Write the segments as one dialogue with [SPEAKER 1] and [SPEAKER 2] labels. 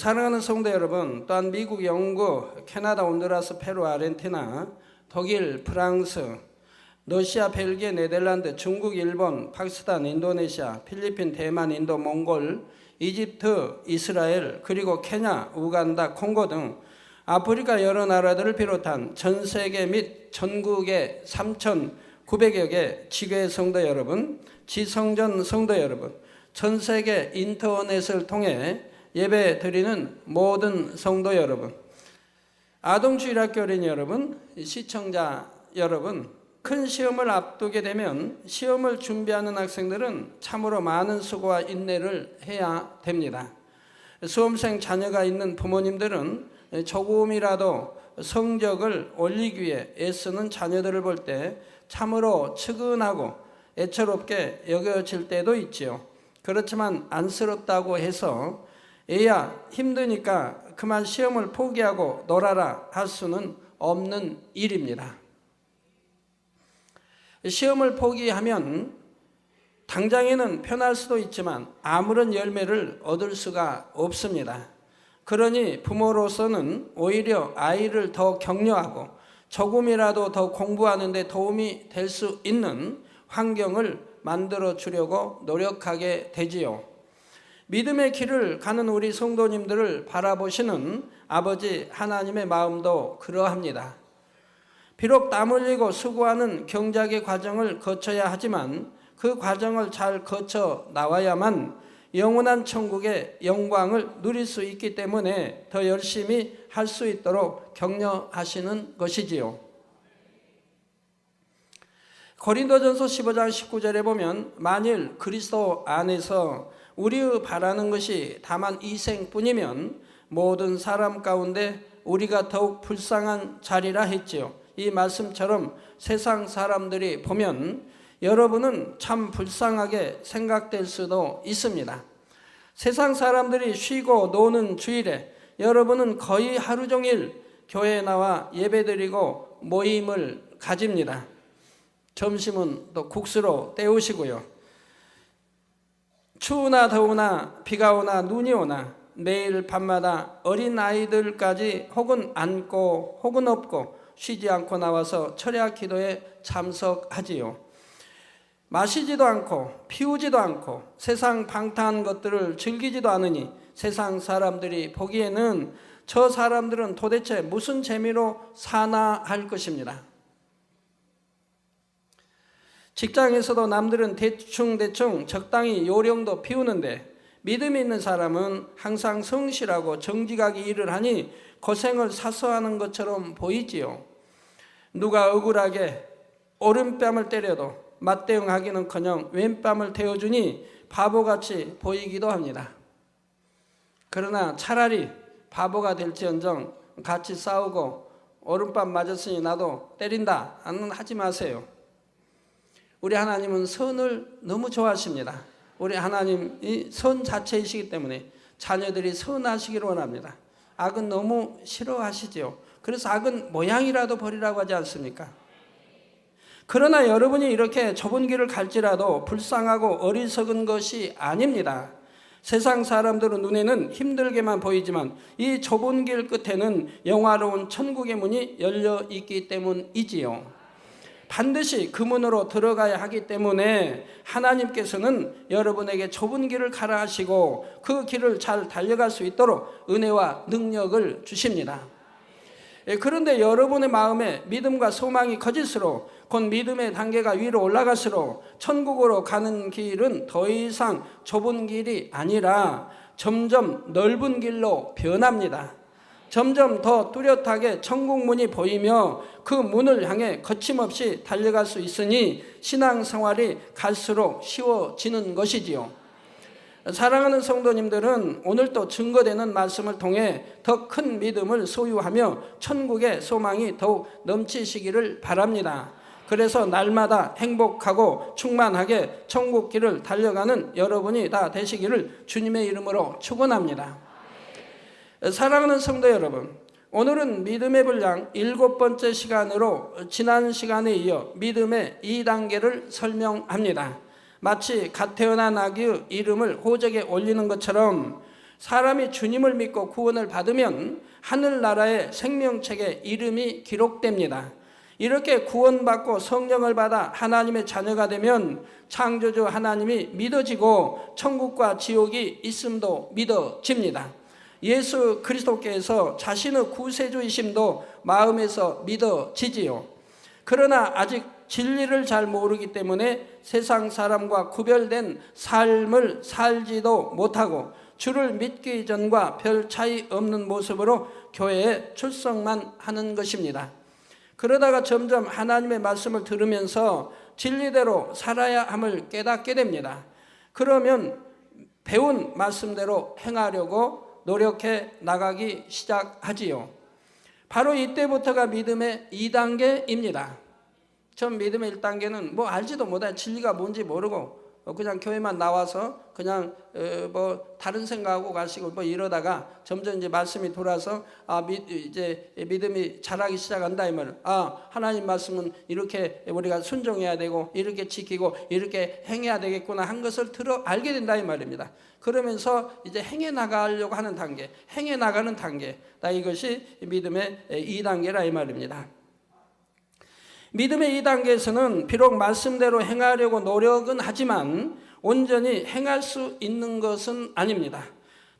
[SPEAKER 1] 사랑하는 성도 여러분, 또한 미국, 영국, 캐나다, 온두라스, 페루, 아르헨티나, 독일, 프랑스, 러시아, 벨기에, 네덜란드, 중국, 일본, 파키스탄, 인도네시아, 필리핀, 대만, 인도, 몽골, 이집트, 이스라엘, 그리고 케냐, 우간다, 콩고 등 아프리카 여러 나라들을 비롯한 전 세계 및 전국의 3,900여 개 지교회 성도 여러분, 지성전 성도 여러분, 전 세계 인터넷을 통해 예배 드리는 모든 성도 여러분, 아동주일학교 어린이 여러분, 시청자 여러분, 큰 시험을 앞두게 되면 시험을 준비하는 학생들은 참으로 많은 수고와 인내를 해야 됩니다. 수험생 자녀가 있는 부모님들은 조금이라도 성적을 올리기 위해 애쓰는 자녀들을 볼 때 참으로 측은하고 애처롭게 여겨질 때도 있지요. 그렇지만 안쓰럽다고 해서 애야 힘드니까 그만 시험을 포기하고 놀아라 할 수는 없는 일입니다. 시험을 포기하면 당장에는 편할 수도 있지만 아무런 열매를 얻을 수가 없습니다. 그러니 부모로서는 오히려 아이를 더 격려하고 조금이라도 더 공부하는 데 도움이 될 수 있는 환경을 만들어 주려고 노력하게 되지요. 믿음의 길을 가는 우리 성도님들을 바라보시는 아버지 하나님의 마음도 그러합니다. 비록 땀 흘리고 수고하는 경작의 과정을 거쳐야 하지만 그 과정을 잘 거쳐 나와야만 영원한 천국의 영광을 누릴 수 있기 때문에 더 열심히 할 수 있도록 격려하시는 것이지요. 고린도전서 15장 19절에 보면 만일 그리스도 안에서 우리의 바라는 것이 다만 이 생뿐이면 모든 사람 가운데 우리가 더욱 불쌍한 자리라 했지요. 이 말씀처럼 세상 사람들이 보면 여러분은 참 불쌍하게 생각될 수도 있습니다. 세상 사람들이 쉬고 노는 주일에 여러분은 거의 하루 종일 교회에 나와 예배드리고 모임을 가집니다. 점심은 또 국수로 때우시고요. 추우나 더우나 비가 오나 눈이 오나 매일 밤마다 어린 아이들까지 혹은 앉고 혹은 없고 쉬지 않고 나와서 철야 기도에 참석하지요. 마시지도 않고 피우지도 않고 세상 방탕한 것들을 즐기지도 않으니 세상 사람들이 보기에는 저 사람들은 도대체 무슨 재미로 사나 할 것입니다. 직장에서도 남들은 대충 적당히 요령도 피우는데 믿음이 있는 사람은 항상 성실하고 정직하게 일을 하니 고생을 사서하는 것처럼 보이지요. 누가 억울하게 오른뺨을 때려도 맞대응하기는커녕 왼뺨을 대어주니 바보같이 보이기도 합니다. 그러나 차라리 바보가 될지언정 같이 싸우고 오른뺨 맞았으니 나도 때린다는 하지 마세요. 우리 하나님은 선을 너무 좋아하십니다. 우리 하나님이 선 자체이시기 때문에 자녀들이 선하시기를 원합니다. 악은 너무 싫어하시죠. 그래서 악은 모양이라도 버리라고 하지 않습니까? 그러나 여러분이 이렇게 좁은 길을 갈지라도 불쌍하고 어리석은 것이 아닙니다. 세상 사람들은 눈에는 힘들게만 보이지만 이 좁은 길 끝에는 영화로운 천국의 문이 열려 있기 때문이지요. 반드시 그 문으로 들어가야 하기 때문에 하나님께서는 여러분에게 좁은 길을 가라 하시고 그 길을 잘 달려갈 수 있도록 은혜와 능력을 주십니다. 그런데 여러분의 마음에 믿음과 소망이 커질수록 곧 믿음의 단계가 위로 올라갈수록 천국으로 가는 길은 더 이상 좁은 길이 아니라 점점 넓은 길로 변합니다. 점점 더 뚜렷하게 천국 문이 보이며 그 문을 향해 거침없이 달려갈 수 있으니 신앙생활이 갈수록 쉬워지는 것이지요. 사랑하는 성도님들은 오늘도 증거되는 말씀을 통해 더 큰 믿음을 소유하며 천국의 소망이 더욱 넘치시기를 바랍니다. 그래서 날마다 행복하고 충만하게 천국 길을 달려가는 여러분이 다 되시기를 주님의 이름으로 축원합니다. 사랑하는 성도 여러분, 오늘은 믿음의 분량 7번째 시간으로 지난 시간에 이어 믿음의 2단계를 설명합니다. 마치 갓 태어난 아기의 이름을 호적에 올리는 것처럼 사람이 주님을 믿고 구원을 받으면 하늘나라의 생명책에 이름이 기록됩니다. 이렇게 구원받고 성령을 받아 하나님의 자녀가 되면 창조주 하나님이 믿어지고 천국과 지옥이 있음도 믿어집니다. 예수 그리스도께서 자신의 구세주이심도 마음에서 믿어지지요. 그러나 아직 진리를 잘 모르기 때문에 세상 사람과 구별된 삶을 살지도 못하고 주를 믿기 이전과 별 차이 없는 모습으로 교회에 출석만 하는 것입니다. 그러다가 점점 하나님의 말씀을 들으면서 진리대로 살아야 함을 깨닫게 됩니다. 그러면 배운 말씀대로 행하려고 노력해 나가기 시작하지요. 바로 이때부터가 믿음의 2단계입니다. 전 믿음의 1단계는 뭐 알지도 못해 진리가 뭔지 모르고 그냥 교회만 나와서 그냥 뭐 다른 생각하고 가시고 뭐 이러다가 점점 이제 말씀이 돌아서 이제 믿음이 자라기 시작한다 이 말은 하나님 말씀은 이렇게 우리가 순종해야 되고 이렇게 지키고 이렇게 행해야 되겠구나 한 것을 알게 된다 이 말입니다. 그러면서 이제 행해 나가려고 하는 단계, 행해 나가는 단계, 이것이 믿음의 2단계라 이 말입니다. 믿음의 2단계에서는 비록 말씀대로 행하려고 노력은 하지만 온전히 행할 수 있는 것은 아닙니다.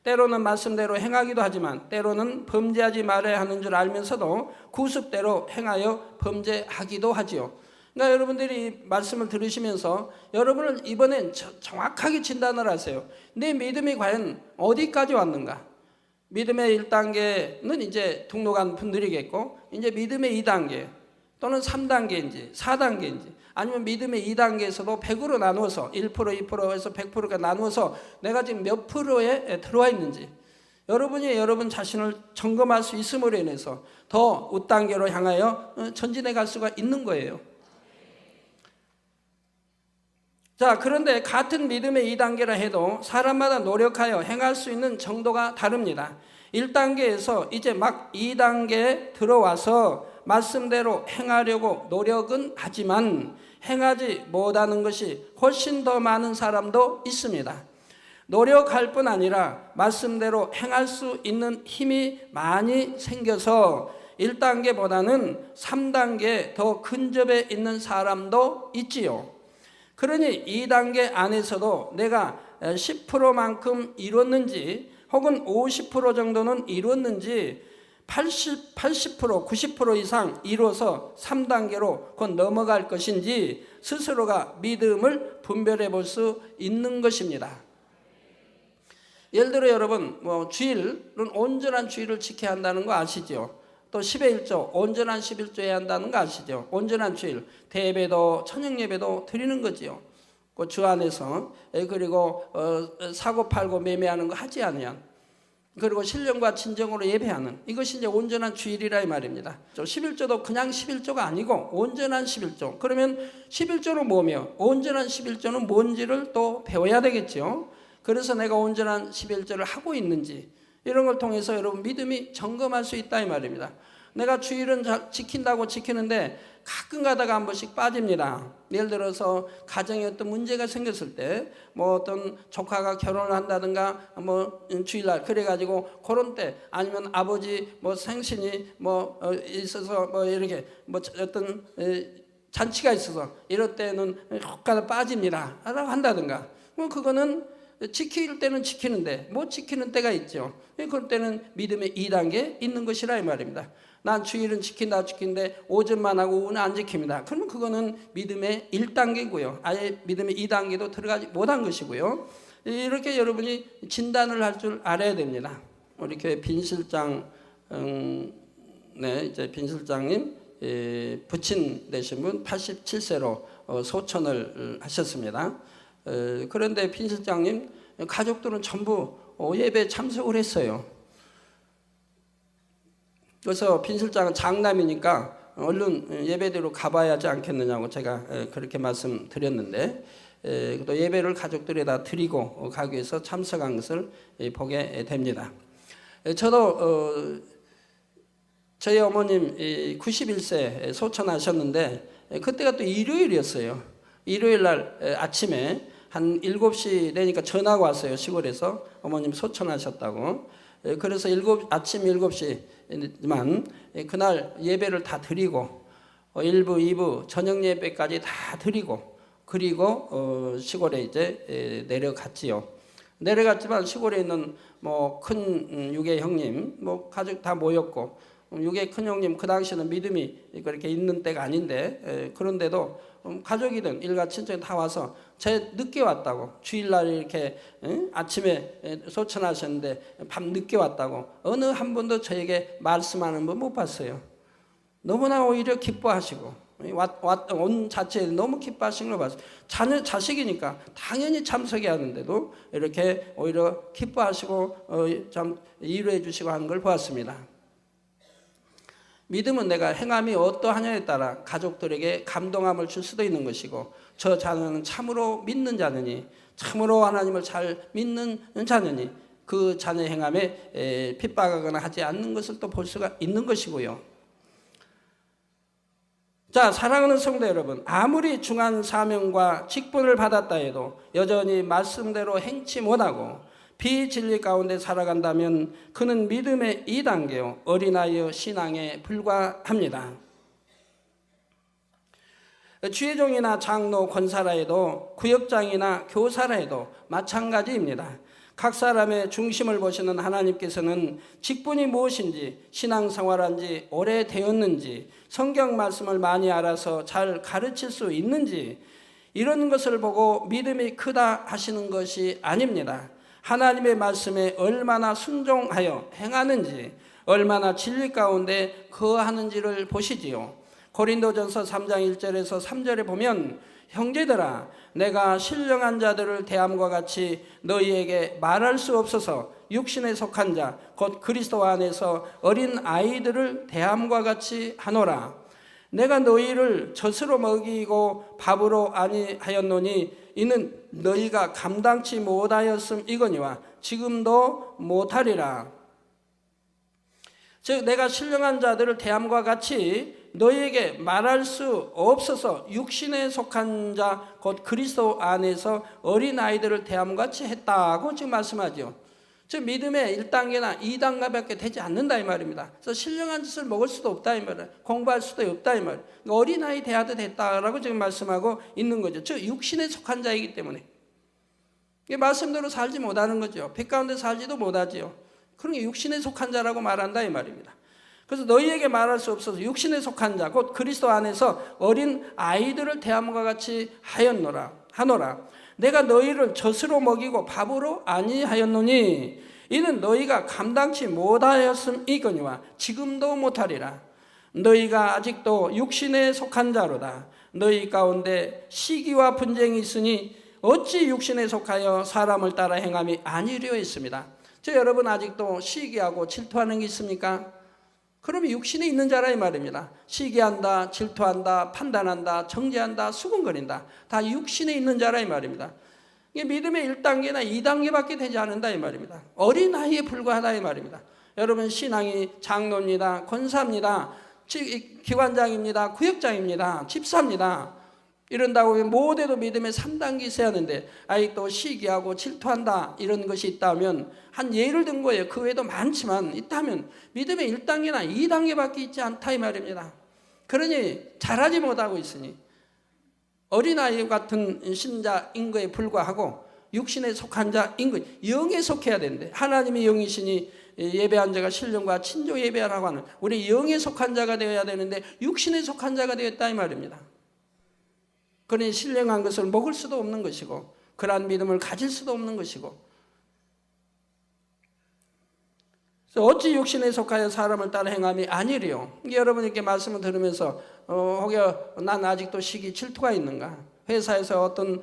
[SPEAKER 1] 때로는 말씀대로 행하기도 하지만 때로는 범죄하지 말아야 하는 줄 알면서도 구습대로 행하여 범죄하기도 하지요. 그러니까 여러분들이 이 말씀을 들으시면서 여러분은 이번엔 정확하게 진단을 하세요. 내 믿음이 과연 어디까지 왔는가? 믿음의 1단계는 이제 등록한 분들이겠고 이제 믿음의 2단계 또는 3단계인지 4단계인지 아니면 믿음의 2단계에서도 100으로 나누어서 1%, 2%에서 100%가 나누어서 내가 지금 몇 프로에 들어와 있는지 여러분이 여러분 자신을 점검할 수 있음으로 인해서 더 웃단계로 향하여 전진해 갈 수가 있는 거예요. 자, 그런데 같은 믿음의 2단계라 해도 사람마다 노력하여 행할 수 있는 정도가 다릅니다. 1단계에서 이제 막 2단계에 들어와서 말씀대로 행하려고 노력은 하지만 행하지 못하는 것이 훨씬 더 많은 사람도 있습니다. 노력할 뿐 아니라 말씀대로 행할 수 있는 힘이 많이 생겨서 1단계보다는 3단계에 더 근접해 있는 사람도 있지요. 그러니 2단계 안에서도 내가 10%만큼 이뤘는지 혹은 50% 정도는 이뤘는지 80%, 90% 이상 이뤄서 3단계로 곧 넘어갈 것인지 스스로가 믿음을 분별해 볼 수 있는 것입니다. 예를 들어 여러분 주일은 온전한 주일을 지켜야 한다는 거 아시죠? 또 10의 1조 온전한 11조 해야 한다는 거 아시죠? 온전한 주일 대예배도 천영예배도 드리는 거지요. 그 주 안에서 그리고 사고 팔고 매매하는 거 하지 않으면 그리고 신령과 진정으로 예배하는 이것이 이제 온전한 주일이라 이 말입니다. 11조도 그냥 11조가 아니고 온전한 11조. 그러면 11조는 뭐며 온전한 11조는 뭔지를 또 배워야 되겠죠. 그래서 내가 온전한 11조를 하고 있는지 이런 걸 통해서 여러분 믿음이 점검할 수 있다 이 말입니다. 내가 주일은 지킨다고 지키는데 가끔 가다가 한 번씩 빠집니다. 예를 들어서 가정에 어떤 문제가 생겼을 때 어떤 조카가 결혼을 한다든가 주일날 그래가지고 그런 때 아니면 아버지 생신이 있어서 이렇게 어떤 잔치가 있어서 이럴 때는 혹 가다 빠집니다 라고 한다든가 그거는 지킬 때는 지키는데 못 지키는 때가 있죠. 그럴 때는 믿음의 2단계 있는 것이라 이 말입니다. 난 주일은 지킨데 오전만 하고 오후는 안 지킵니다. 그러면 그거는 믿음의 1단계고요. 아예 믿음의 2단계도 들어가지 못한 것이고요. 이렇게 여러분이 진단을 할 줄 알아야 됩니다. 우리 교회 빈 실장, 이제 빈 실장님 부친 되신 분 87세로 소천을 하셨습니다. 그런데 빈 실장님 가족들은 전부 예배에 참석을 했어요. 그래서 빈 실장은 장남이니까 얼른 예배대로 가봐야 하지 않겠느냐고 제가 그렇게 말씀드렸는데 또 예배를 가족들이 다 드리고 가기 위해서 참석한 것을 보게 됩니다. 저도 저희 어머님 91세 소천하셨는데 그때가 또 일요일이었어요. 일요일 날 아침에 한 7시 되니까 전화가 왔어요. 시골에서 어머님 소천하셨다고. 그래서 아침 7시만 그날 예배를 다 드리고 1부, 2부 저녁 예배까지 다 드리고 그리고 시골에 이제 내려갔지요. 내려갔지만 시골에 있는 뭐 큰 유괴 형님, 뭐 가족 다 모였고 유괴 큰 형님 그 당시에는 믿음이 그렇게 있는 때가 아닌데 그런데도 가족이든 일가 친척이 다 와서 제 늦게 왔다고 주일날 이렇게 아침에 소천하셨는데 밤 늦게 왔다고 어느 한 번도 저에게 말씀하는 분 못 봤어요. 너무나 오히려 기뻐하시고 온 자체에 너무 기뻐하시는 걸 봤어요. 자식이니까 당연히 참석해야 하는데도 이렇게 오히려 기뻐하시고 참 위로해 주시고 하는 걸 보았습니다. 믿음은 내가 행함이 어떠하냐에 따라 가족들에게 감동함을 줄 수도 있는 것이고 저 자녀는 참으로 믿는 자녀니 참으로 하나님을 잘 믿는 자녀니 그 자녀의 행함에 핍박하거나 하지 않는 것을 또 볼 수가 있는 것이고요. 자, 사랑하는 성도 여러분, 아무리 중한 사명과 직분을 받았다 해도 여전히 말씀대로 행치 못하고 비진리 가운데 살아간다면 그는 믿음의 2단계요 어린아이의 신앙에 불과합니다. 주의종이나 장로, 권사라 해도 구역장이나 교사라 해도 마찬가지입니다. 각 사람의 중심을 보시는 하나님께서는 직분이 무엇인지 신앙생활한지 오래되었는지 성경 말씀을 많이 알아서 잘 가르칠 수 있는지 이런 것을 보고 믿음이 크다 하시는 것이 아닙니다. 하나님의 말씀에 얼마나 순종하여 행하는지 얼마나 진리 가운데 거하는지를 보시지요. 고린도전서 3장 1절에서 3절에 보면 형제들아 내가 신령한 자들을 대함과 같이 너희에게 말할 수 없어서 육신에 속한 자 곧 그리스도 안에서 어린 아이들을 대함과 같이 하노라. 내가 너희를 젖으로 먹이고 밥으로 아니하였노니 이는 너희가 감당치 못하였음이거니와 지금도 못하리라. 즉 내가 신령한 자들을 대함과 같이 너희에게 말할 수 없어서 육신에 속한 자 곧 그리스도 안에서 어린 아이들을 대함과 같이 했다고 지금 말씀하죠. 즉 믿음의 1단계나 2단계밖에 되지 않는다 이 말입니다. 그래서 신령한 짓을 먹을 수도 없다 이 말이에요. 공부할 수도 없다 이 말이에요. 어린 아이 대하도 됐다라고 지금 말씀하고 있는 거죠. 즉 육신에 속한 자이기 때문에 말씀대로 살지 못하는 거죠. 빛 가운데 살지도 못하지요. 그러니 육신에 속한 자라고 말한다 이 말입니다. 그래서 너희에게 말할 수 없어서 육신에 속한 자 곧 그리스도 안에서 어린 아이들을 대함과 같이 하노라. 내가 너희를 젖으로 먹이고 밥으로 아니하였노니 이는 너희가 감당치 못하였음이거니와 지금도 못하리라. 너희가 아직도 육신에 속한 자로다. 너희 가운데 시기와 분쟁이 있으니 어찌 육신에 속하여 사람을 따라 행함이 아니려 했습니다. 저 여러분 아직도 시기하고 질투하는 게 있습니까? 그러면 육신에 있는 자라 이 말입니다. 시기한다, 질투한다, 판단한다, 정죄한다, 수군거린다. 다 육신에 있는 자라 이 말입니다. 이게 믿음의 1단계나 2단계밖에 되지 않는다 이 말입니다. 어린아이에 불과하다 이 말입니다. 여러분 신앙이 장로입니다, 권사입니다, 기관장입니다, 구역장입니다, 집사입니다. 이런다고 모두도 믿음의 3단계 있어야 하는데 아직도 시기하고 질투한다 이런 것이 있다면 한 예를 든 거예요. 그 외에도 많지만 있다면 믿음의 1단계나 2단계밖에 있지 않다 이 말입니다. 그러니 잘하지 못하고 있으니 어린아이 같은 신자인 거에 불과하고 육신에 속한 자인 거 영에 속해야 되는데 하나님의 영이시니 예배한 자가 신령과 친조 예배하라고 하는 우리 영에 속한 자가 되어야 되는데 육신에 속한 자가 되었다 이 말입니다. 그러니 신령한 것을 먹을 수도 없는 것이고 그러한 믿음을 가질 수도 없는 것이고 어찌 육신에 속하여 사람을 따라 행함이 아니리요. 여러분 이렇게 말씀을 들으면서 혹여 난 아직도 시기 질투가 있는가? 회사에서 어떤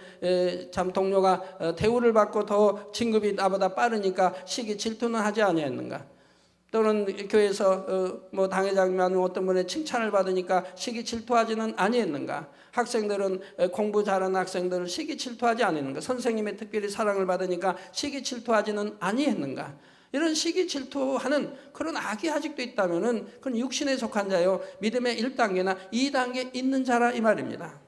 [SPEAKER 1] 참 동료가 대우를 받고 더 진급이 나보다 빠르니까 시기 질투는 하지 아니했는가? 또는 교회에서 뭐 당회장님 아니면 어떤 분의 칭찬을 받으니까 시기 질투하지는 아니했는가? 학생들은 공부 잘하는 학생들을 시기 질투하지 않았는가? 선생님의 특별히 사랑을 받으니까 시기 질투하지는 아니했는가? 이런 시기 질투하는 그런 악이 아직도 있다면은 그건 육신에 속한 자요 믿음의 1단계나 2단계 있는 자라 이 말입니다.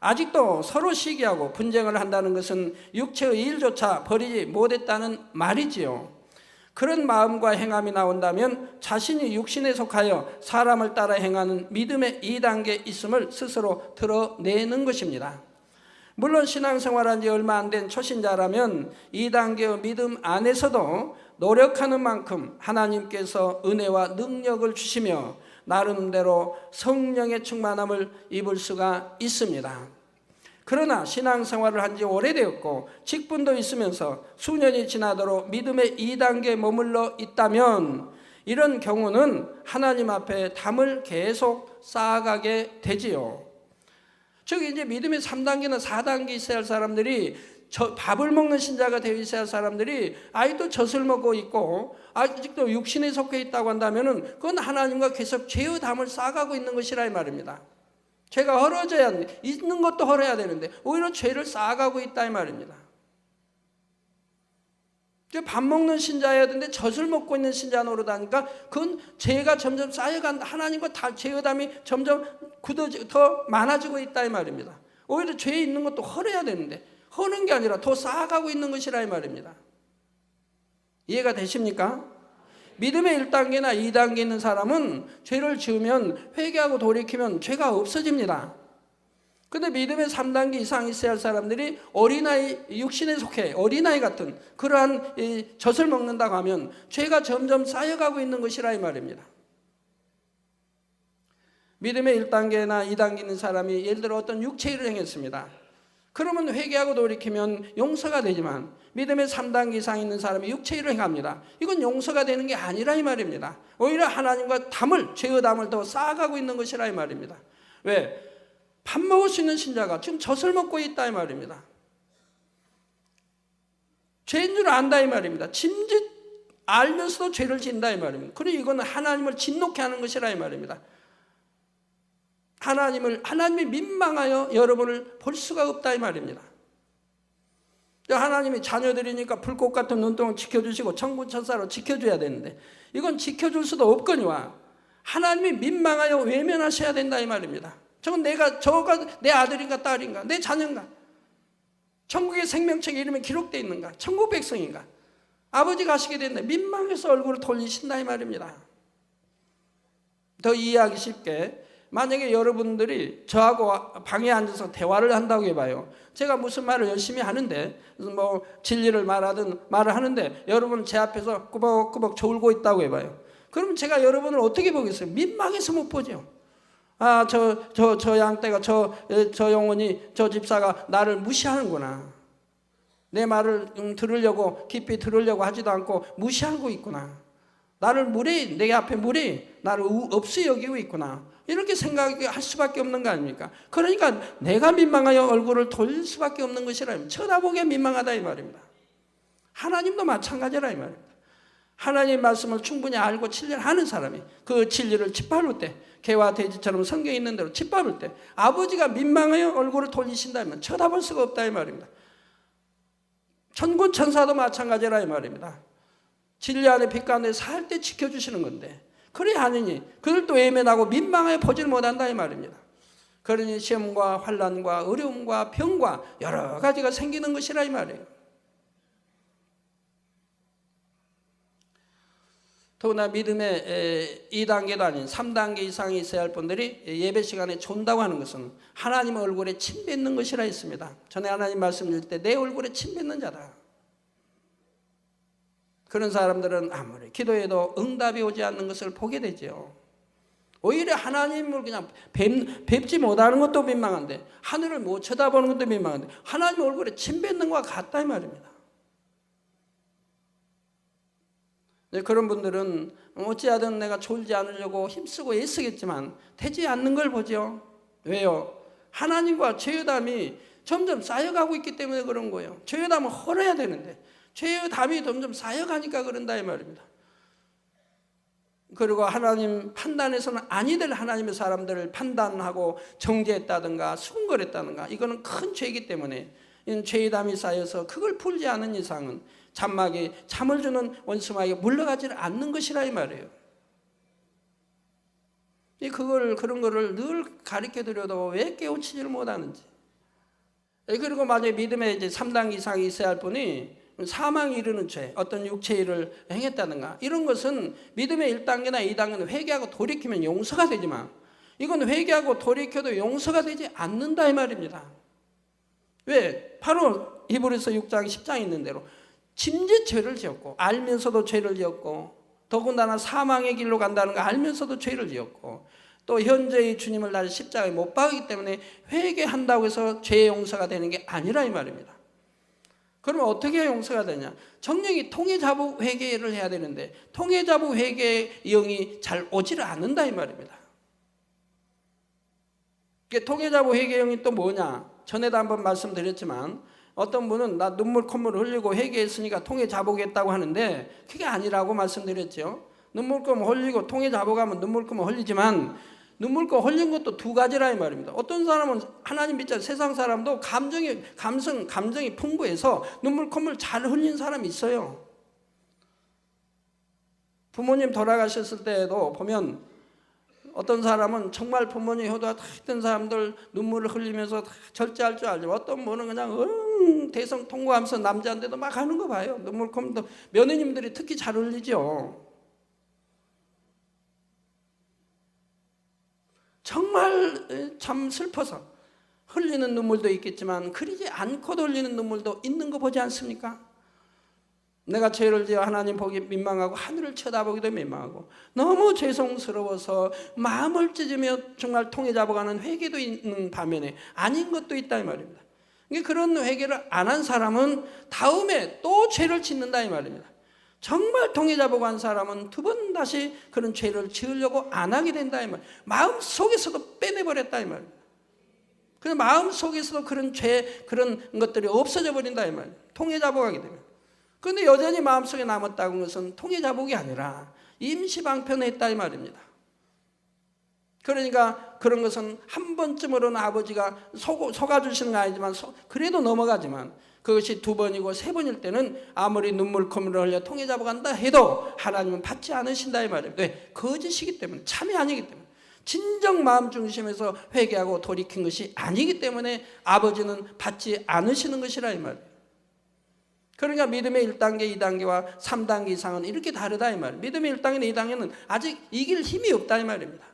[SPEAKER 1] 아직도 서로 시기하고 분쟁을 한다는 것은 육체의 일조차 버리지 못했다는 말이지요. 그런 마음과 행함이 나온다면 자신이 육신에 속하여 사람을 따라 행하는 믿음의 2단계 있음을 스스로 드러내는 것입니다. 물론 신앙생활한 지 얼마 안 된 초신자라면 2단계의 믿음 안에서도 노력하는 만큼 하나님께서 은혜와 능력을 주시며 나름대로 성령의 충만함을 입을 수가 있습니다. 그러나 신앙생활을 한 지 오래되었고 직분도 있으면서 수년이 지나도록 믿음의 2단계에 머물러 있다면 이런 경우는 하나님 앞에 담을 계속 쌓아가게 되지요. 즉 이제 믿음의 3단계나 4단계 있어야 할 사람들이 밥을 먹는 신자가 되어 있어야 할 사람들이 아직도 젖을 먹고 있고 아직도 육신에 속해 있다고 한다면 그건 하나님과 계속 죄의 담을 쌓아가고 있는 것이라 이 말입니다. 죄가 헐어져야 있는 것도 헐어야 되는데 오히려 죄를 쌓아가고 있다 이 말입니다. 밥 먹는 신자여야 되는데 젖을 먹고 있는 신자 노릇하니까 그건 죄가 점점 쌓여간다. 하나님과 죄의 담이 점점 더 많아지고 있다 이 말입니다. 오히려 죄에 있는 것도 헐어야 되는데 허는 게 아니라 더 쌓아가고 있는 것이라 이 말입니다. 이해가 되십니까? 믿음의 1단계나 2단계 있는 사람은 죄를 지으면 회개하고 돌이키면 죄가 없어집니다. 그런데 믿음의 3단계 이상 있어야 할 사람들이 어린아이, 육신에 속해 어린아이 같은 그러한 젖을 먹는다고 하면 죄가 점점 쌓여가고 있는 것이라 이 말입니다. 믿음의 1단계나 2단계 있는 사람이 예를 들어 어떤 육체일을 행했습니다. 그러면 회개하고 돌이키면 용서가 되지만 믿음의 3단계 이상 있는 사람이 육체일을 행합니다. 이건 용서가 되는 게 아니라 이 말입니다. 오히려 하나님과 죄의 담을 더 쌓아가고 있는 것이라 이 말입니다. 왜? 밥 먹을 수 있는 신자가 지금 젖을 먹고 있다 이 말입니다. 죄인 줄 안다 이 말입니다. 짐짓 알면서도 죄를 짓는다 이 말입니다. 그리고 이거는 하나님을 진노케 하는 것이라 이 말입니다. 하나님이 민망하여 여러분을 볼 수가 없다 이 말입니다. 하나님이 자녀들이니까 불꽃 같은 눈동을 지켜주시고 천군 천사로 지켜줘야 되는데 이건 지켜줄 수도 없거니와 하나님이 민망하여 외면하셔야 된다 이 말입니다. 저가 내 아들인가 딸인가 내 자녀인가 천국의 생명책에 이름이 기록되어 있는가 천국 백성인가 아버지가 하시게 됐네 민망해서 얼굴을 돌리신다 이 말입니다. 더 이해하기 쉽게 만약에 여러분들이 저하고 방에 앉아서 대화를 한다고 해봐요. 제가 무슨 말을 열심히 하는데 뭐 진리를 말하든 말을 하는데 여러분 제 앞에서 꾸벅꾸벅 졸고 있다고 해봐요. 그럼 제가 여러분을 어떻게 보겠어요? 민망해서 못 보죠. 저 양떼가 저 영혼이 저 집사가 나를 무시하는구나. 내 말을 들으려고 깊이 들으려고 하지도 않고 무시하고 있구나. 나를 내 앞에 나를 없이 여기고 있구나. 이렇게 생각할 수밖에 없는 거 아닙니까? 그러니까 내가 민망하여 얼굴을 돌릴 수밖에 없는 것이라. 쳐다보기에 민망하다 이 말입니다. 하나님도 마찬가지라 이 말입니다. 하나님의 말씀을 충분히 알고 진리를 하는 사람이 그 진리를 짓밟을 때 개와 돼지처럼 성경에 있는 대로 짓밟을 때 아버지가 민망하여 얼굴을 돌리신다면 쳐다볼 수가 없다 이 말입니다. 천군 천사도 마찬가지라 이 말입니다. 진리 안에 빛 가운데 살 때 지켜주시는 건데 그래 하느니 그들 또 외면하고 민망하여 보질 못한다 이 말입니다. 그러니 시험과 환난과 어려움과 병과 여러 가지가 생기는 것이라 이 말이에요. 더구나 믿음의 2단계도 아닌 3단계 이상이 있어야 할 분들이 예배 시간에 존다고 하는 것은 하나님의 얼굴에 침 뱉는 것이라 했습니다. 전에 하나님 말씀드릴 때 내 얼굴에 침 뱉는 자다. 그런 사람들은 아무리 기도해도 응답이 오지 않는 것을 보게 되죠. 오히려 하나님을 그냥 뵙지 못하는 것도 민망한데 하늘을 못 쳐다보는 것도 민망한데 하나님 얼굴에 침 뱉는 것과 같다 이 말입니다. 네, 그런 분들은 어찌하든 내가 졸지 않으려고 힘쓰고 애쓰겠지만 되지 않는 걸 보죠. 왜요? 하나님과 죄의 담이 점점 쌓여가고 있기 때문에 그런 거예요. 죄의 담은 헐어야 되는데 죄의 담이 점점 쌓여가니까 그런다 이 말입니다. 그리고 하나님 판단에서는 아니 될 하나님의 사람들을 판단하고 정죄했다든가 수군거렸다든가 이거는 큰 죄이기 때문에 죄의 담이 쌓여서 그걸 풀지 않은 이상은 잠막이 잠을 주는 원수마에게 물러가지 않는 것이라 이 말이에요. 그런 거를 늘 가르쳐 드려도 왜 깨우치지를 못하는지 그리고 만약에 믿음의 이제 3단계 이상이 있어야 할 분이 사망에 이르는 죄, 어떤 육체의 일을 행했다든가 이런 것은 믿음의 1단계나 2단계는 회개하고 돌이키면 용서가 되지만 이건 회개하고 돌이켜도 용서가 되지 않는다 이 말입니다. 왜? 바로 히브리서 6장 10장에 있는 대로 짐짓 죄를 지었고 알면서도 죄를 지었고 더군다나 사망의 길로 간다는 거 알면서도 죄를 지었고 또 현재의 주님을 다시 십자가에 못 박기 때문에 회개한다고 해서 죄의 용서가 되는 게 아니라 이 말입니다. 그러면 어떻게 용서가 되냐? 정령이 통해자복 회개를 해야 되는데 통해자복 회개의 영이 잘 오지를 않는다 이 말입니다. 통해자복 회개의 영이 또 뭐냐? 전에도 한번 말씀드렸지만 어떤 분은 나 눈물 콧물 흘리고 회개했으니까 통해자복했다고 하는데 그게 아니라고 말씀드렸죠. 눈물금 흘리고 통해자복하면 눈물금 흘리지만 눈물금 흘린 것도 두 가지라 이 말입니다. 어떤 사람은 하나님 믿자 세상 사람도 감정이 풍부해서 눈물 콧물 잘 흘린 사람이 있어요. 부모님 돌아가셨을 때에도 보면 어떤 사람은 정말 부모님 효도가 다 했던 사람들 눈물을 흘리면서 다 절제할 줄 알죠. 어떤 분은 그냥 대성 통과하면서 남자인데도 막 하는 거 봐요. 눈물 콧물도 며느님들이 특히 잘 흘리죠. 정말 참 슬퍼서 흘리는 눈물도 있겠지만 그러지 않고도 흘리는 눈물도 있는 거 보지 않습니까? 내가 죄를 지어 하나님 보기 민망하고 하늘을 쳐다보기도 민망하고 너무 죄송스러워서 마음을 찢으며 정말 통해잡아가는 회개도 있는 반면에 아닌 것도 있다 이 말입니다. 그런 회개를 안 한 사람은 다음에 또 죄를 짓는다 이 말입니다. 정말 통해잡고 한 사람은 두 번 다시 그런 죄를 지으려고 안 하게 된다 이 말. 마음 속에서도 빼내버렸다 이 말입니다. 그래서 마음 속에서도 그런 죄 그런 것들이 없어져 버린다 이 말. 통해잡아가게 되면. 그런데 여전히 마음속에 남았다는 것은 통해잡복이 아니라 임시방편했다 이 말입니다. 그러니까 그런 것은 한 번쯤으로는 아버지가 속아주시는 거 아니지만 그래도 넘어가지만 그것이 두 번이고 세 번일 때는 아무리 눈물 콧물을 흘려 통해잡아간다 해도 하나님은 받지 않으신다 이 말입니다. 왜? 거짓이기 때문에 참이 아니기 때문에 진정 마음 중심에서 회개하고 돌이킨 것이 아니기 때문에 아버지는 받지 않으시는 것이라 이 말이에요. 그러니까 믿음의 1단계, 2단계와 3단계 이상은 이렇게 다르다 이 말이에요. 믿음의 1단계나 2단계는 아직 이길 힘이 없다 이 말입니다.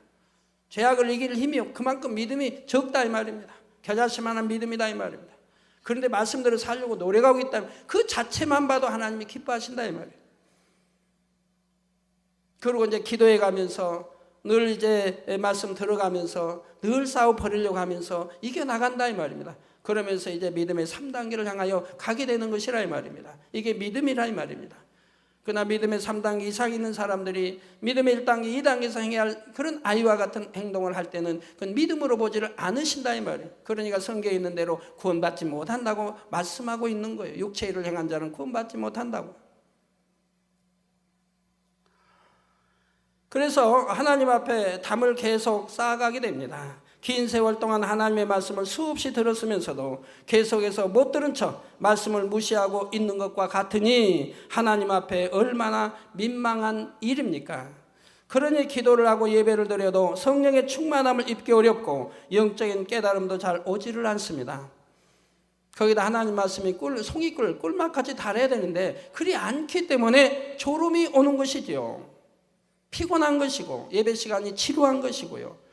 [SPEAKER 1] 죄악을 이길 힘이 없고 그만큼 믿음이 적다 이 말입니다. 겨자씨만한 믿음이다 이 말입니다. 그런데 말씀대로 살려고 노력하고 있다면 그 자체만 봐도 하나님이 기뻐하신다 이 말이에요. 그리고 이제 기도해 가면서 늘 이제 말씀 들어가면서 늘 싸워 버리려고 하면서 이겨나간다 이 말입니다. 그러면서 이제 믿음의 3단계를 향하여 가게 되는 것이라 이 말입니다. 이게 믿음이라 이 말입니다. 그러나 믿음의 3단계 이상 있는 사람들이 믿음의 1단계, 2단계에서 행해야 할 그런 아이와 같은 행동을 할 때는 그건 믿음으로 보지를 않으신다 이 말이에요. 그러니까 성경에 있는 대로 구원받지 못한다고 말씀하고 있는 거예요. 육체의 일을 행한 자는 구원받지 못한다고. 그래서 하나님 앞에 담을 계속 쌓아가게 됩니다. 긴 세월 동안 하나님의 말씀을 수없이 들었으면서도 계속해서 못 들은 척 말씀을 무시하고 있는 것과 같으니 하나님 앞에 얼마나 민망한 일입니까? 그러니 기도를 하고 예배를 드려도 성령의 충만함을 입기 어렵고 영적인 깨달음도 잘 오지를 않습니다. 거기다 하나님 말씀이 송이꿀, 꿀맛까지 달아야 되는데 그리 않기 때문에 졸음이 오는 것이지요. 피곤한 것이고 예배 시간이 지루한 것이고요.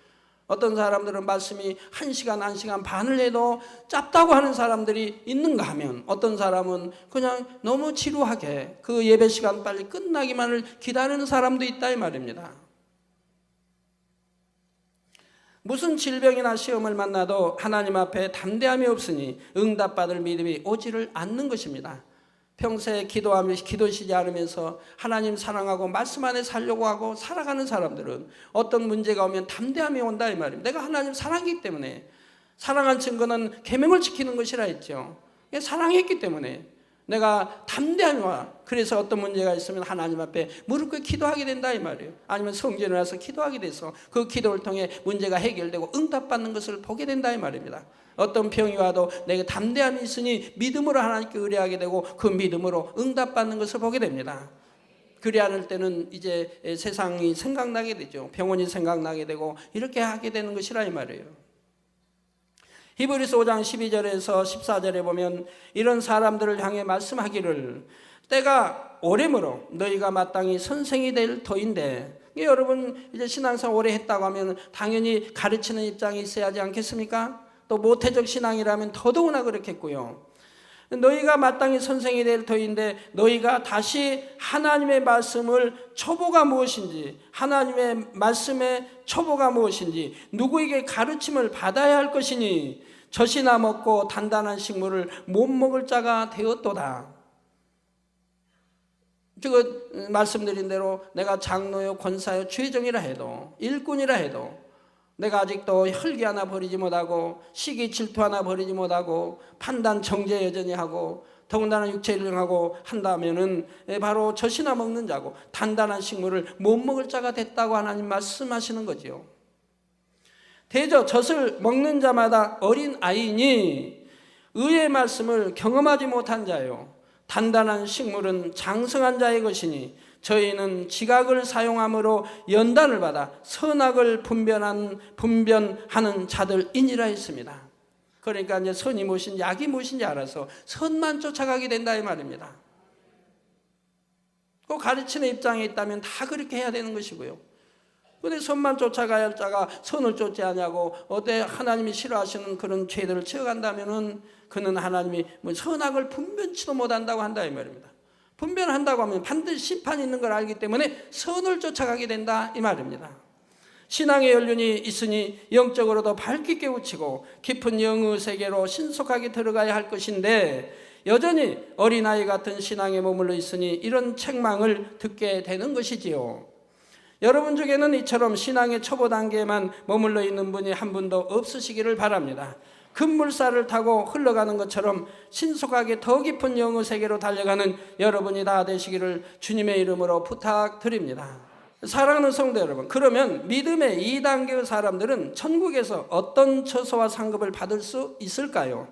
[SPEAKER 1] 어떤 사람들은 말씀이 1시간, 1시간 반을 해도 짧다고 하는 사람들이 있는가 하면 어떤 사람은 그냥 너무 지루하게 그 예배 시간 빨리 끝나기만을 기다리는 사람도 있다 이 말입니다. 무슨 질병이나 시험을 만나도 하나님 앞에 담대함이 없으니 응답받을 믿음이 오지를 않는 것입니다. 평소에 기도시지 않으면서 하나님 사랑하고 말씀 안에 살려고 하고 살아가는 사람들은 어떤 문제가 오면 담대함이 온다 이 말입니다. 내가 하나님 사랑하기 때문에 사랑한 증거는 계명을 지키는 것이라 했죠. 사랑했기 때문에 내가 담대함이 와. 그래서 어떤 문제가 있으면 하나님 앞에 무릎 꿇고 기도하게 된다 이 말이에요. 아니면 성전에 와서 기도하게 돼서 그 기도를 통해 문제가 해결되고 응답받는 것을 보게 된다 이 말입니다. 어떤 병이 와도 내게 담대함이 있으니 믿음으로 하나님께 의뢰하게 되고 그 믿음으로 응답받는 것을 보게 됩니다. 그리 않을 때는 이제 세상이 생각나게 되죠. 병원이 생각나게 되고 이렇게 하게 되는 것이라 이 말이에요. 히브리서 5장 12절에서 14절에 보면 이런 사람들을 향해 말씀하기를 때가 오래므로 너희가 마땅히 선생이 될 터인데, 여러분 이제 신앙생활 오래 했다고 하면 당연히 가르치는 입장이 있어야 하지 않겠습니까? 또 모태적 신앙이라면 더더구나 그렇겠고요. 너희가 마땅히 선생이 될 터인데 너희가 다시 하나님의 말씀을 초보가 무엇인지, 하나님의 말씀의 초보가 무엇인지, 누구에게 가르침을 받아야 할 것이니 젖이나 먹고 단단한 식물을 못 먹을 자가 되었도다. 말씀드린 대로 내가 장로요 권사요 최정이라 해도, 일꾼이라 해도 내가 아직도 혈기 하나 버리지 못하고 시기 질투 하나 버리지 못하고 판단 정죄 여전히 하고 더군다나 육체를 하고 한다면은 바로 젖이나 먹는 자고 단단한 식물을 못 먹을 자가 됐다고 하나님 말씀하시는 거지요. 대저 젖을 먹는 자마다 어린 아이니 의의 말씀을 경험하지 못한 자요, 단단한 식물은 장성한 자의 것이니 저희는 지각을 사용함으로 연단을 받아 선악을 분별하는 자들이니라 했습니다. 그러니까 이제 선이 무엇인지 악이 무엇인지 알아서 선만 쫓아가게 된다 이 말입니다. 꼭 가르치는 입장에 있다면 다 그렇게 해야 되는 것이고요. 그런데 선만 쫓아가야 할 자가 선을 쫓지 않냐고 어때 하나님이 싫어하시는 그런 죄들을 채워간다면은 그는 하나님이 선악을 분별치도 못한다고 한다 이 말입니다. 분별한다고 하면 반드시 심판이 있는 걸 알기 때문에 선을 쫓아가게 된다 이 말입니다. 신앙의 연륜이 있으니 영적으로도 밝게 깨우치고 깊은 영의 세계로 신속하게 들어가야 할 것인데 여전히 어린아이 같은 신앙에 머물러 있으니 이런 책망을 듣게 되는 것이지요. 여러분 중에는 이처럼 신앙의 초보 단계에만 머물러 있는 분이 한 분도 없으시기를 바랍니다. 급물살을 타고 흘러가는 것처럼 신속하게 더 깊은 영의 세계로 달려가는 여러분이 다 되시기를 주님의 이름으로 부탁드립니다. 사랑하는 성도 여러분, 그러면 믿음의 2단계의 사람들은 천국에서 어떤 처소와 상급을 받을 수 있을까요?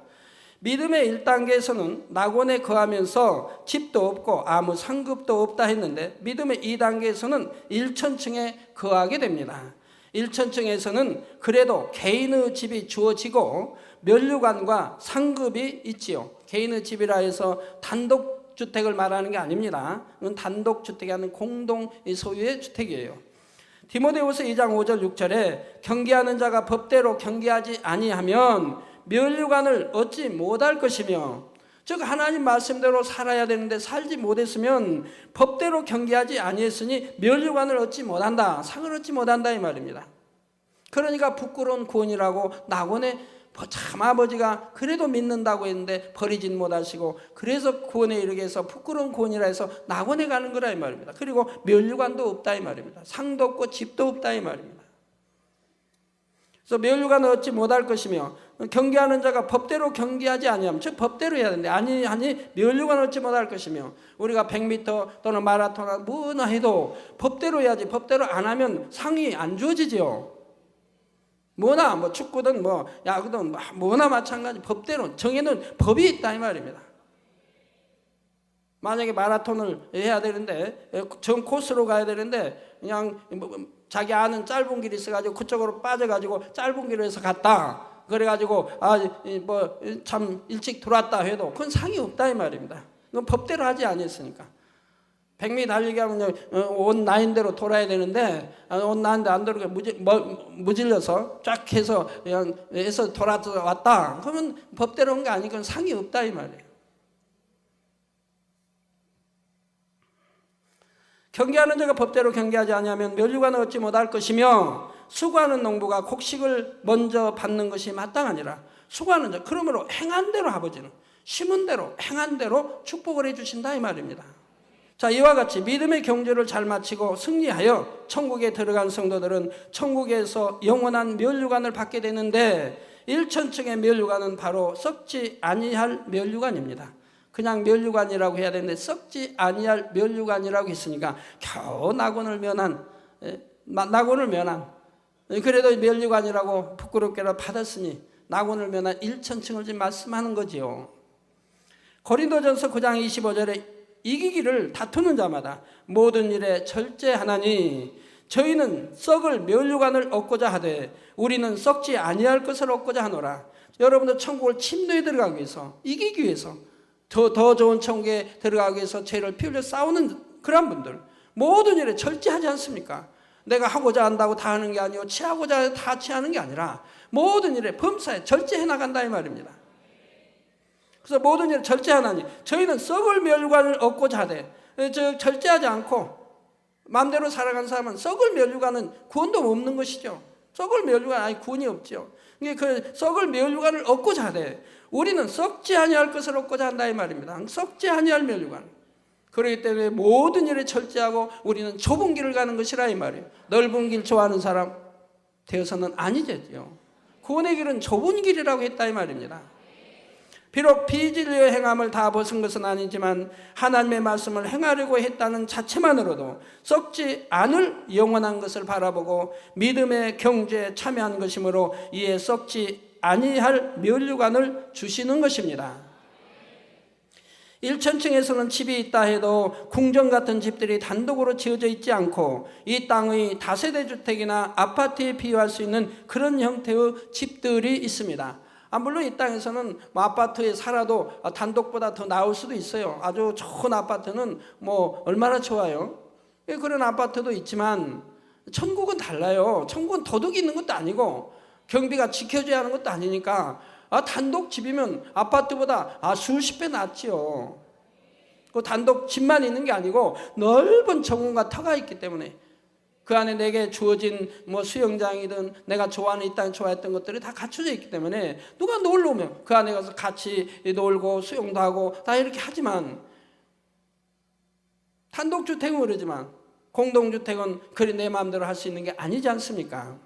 [SPEAKER 1] 믿음의 1단계에서는 낙원에 거하면서 집도 없고 아무 상급도 없다 했는데 믿음의 2단계에서는 1천층에 거하게 됩니다. 1천층에서는 그래도 개인의 집이 주어지고 면류관과 상급이 있지요. 개인의 집이라 해서 단독주택을 말하는 게 아닙니다. 이건 단독주택이 아닌 공동 소유의 주택이에요. 디모데후서 2장 5절 6절에 경계하는 자가 법대로 경계하지 아니하면 면류관을 얻지 못할 것이며, 즉 하나님 말씀대로 살아야 되는데 살지 못했으면 법대로 경계하지 아니했으니 면류관을 얻지 못한다, 상을 얻지 못한다 이 말입니다. 그러니까 부끄러운 구원이라고 낙원에 참 아버지가 그래도 믿는다고 했는데 버리진 못하시고 그래서 구원에 이르게 해서 부끄러운 구원이라 해서 낙원에 가는 거라 이 말입니다. 그리고 면류관도 없다 이 말입니다. 상도 없고 집도 없다 이 말입니다. 그래서 면류관을 얻지 못할 것이며 경계하는 자가 법대로 경계하지 아니하면, 즉 법대로 해야 되는데 아니 면류관을 얻지 못할 것이며, 우리가 100m 또는 마라톤 뭐나 해도 법대로 해야지 법대로 안 하면 상이 안 주어지죠. 뭐나 뭐 축구든 뭐 야구든 뭐나 마찬가지 법대로 정해놓은 법이 있다 이 말입니다. 만약에 마라톤을 해야 되는데 전 코스로 가야 되는데 그냥 자기 아는 짧은 길이 있어가지고 그쪽으로 빠져가지고 짧은 길로 해서 갔다, 그래가지고 참 일찍 들어왔다 해도 그건 상이 없다 이 말입니다. 그건 법대로 하지 않았으니까. 100m 달리기 하면 온 라인대로 돌아야 되는데 온 라인대 안 돌게 무질려서 쫙 해서 그냥 해서 돌아왔다, 그러면 법대로 한 게 아니고 상이 없다 이 말이에요. 경계하는 자가 법대로 경계하지 아니하면 면류관을 얻지 못할 것이며, 수고하는 농부가 곡식을 먼저 받는 것이 마땅하니라. 수고하는 자, 그러므로 행한 대로 아버지는 심은 대로 행한 대로 축복을 해주신다 이 말입니다. 자, 이와 같이 믿음의 경주를 잘 마치고 승리하여 천국에 들어간 성도들은 천국에서 영원한 면류관을 받게 되는데 1천층의 면류관은 바로 썩지 아니할 면류관입니다. 그냥 면류관이라고 해야 되는데 썩지 아니할 면류관이라고 했으니까 겨우 낙원을 면한, 그래도 면류관이라고 부끄럽게라도 받았으니 낙원을 면한 1천층을 지금 말씀하는 거지요. 고린도전서 9장 25절에 이기기를 다투는 자마다 모든 일에 절제하나니 저희는 썩을 면류관을 얻고자 하되 우리는 썩지 아니할 것을 얻고자 하노라. 여러분들 천국을 침노에 들어가기 위해서, 이기기 위해서, 더 좋은 천국에 들어가기 위해서 죄를 피 흘려 싸우는 그런 분들, 모든 일에 절제하지 않습니까? 내가 하고자 한다고 다 하는 게 아니고 취하고자 해서 다 취하는 게 아니라 모든 일에 범사에 절제해 나간다 이 말입니다. 그래서 모든 일에 절제하나니 저희는 썩을 멸류관을 얻고자 하되, 절제하지 않고 마음대로 살아간 사람은 썩을 멸류관은 구원도 없는 것이죠. 썩을 멸류관 아니 구원이 없죠. 그 썩을 멸류관을 얻고자 하되 우리는 썩지 아니할 것을 얻고자 한다 이 말입니다. 썩지 아니할 멸류관. 그렇기 때문에 모든 일에 절제하고 우리는 좁은 길을 가는 것이라 이 말이에요. 넓은 길 좋아하는 사람 되어서는 아니죠. 구원의 길은 좁은 길이라고 했다 이 말입니다. 비록 비진리의 행함을 다 벗은 것은 아니지만 하나님의 말씀을 행하려고 했다는 자체만으로도 썩지 않을 영원한 것을 바라보고 믿음의 경주에 참여한 것이므로 이에 썩지 아니할 멸류관을 주시는 것입니다. 1천층에서는 집이 있다 해도 궁전 같은 집들이 단독으로 지어져 있지 않고 이 땅의 다세대 주택이나 아파트에 비유할 수 있는 그런 형태의 집들이 있습니다. 물론 이 땅에서는 아파트에 살아도 단독보다 더 나을 수도 있어요. 아주 좋은 아파트는 얼마나 좋아요. 그런 아파트도 있지만 천국은 달라요. 천국은 도둑이 있는 것도 아니고 경비가 지켜줘야 하는 것도 아니니까 단독 집이면 아파트보다 수십 배 낫지요. 그 단독 집만 있는 게 아니고 넓은 정원과 터가 있기 때문에 그 안에 내게 주어진 수영장이든 내가 좋아하는 이 땅에 좋아했던 것들이 다 갖춰져 있기 때문에 누가 놀러 오면 그 안에 가서 같이 놀고 수영도 하고 다 이렇게 하지만 단독주택은 그러지만 공동주택은 그리 내 마음대로 할 수 있는 게 아니지 않습니까?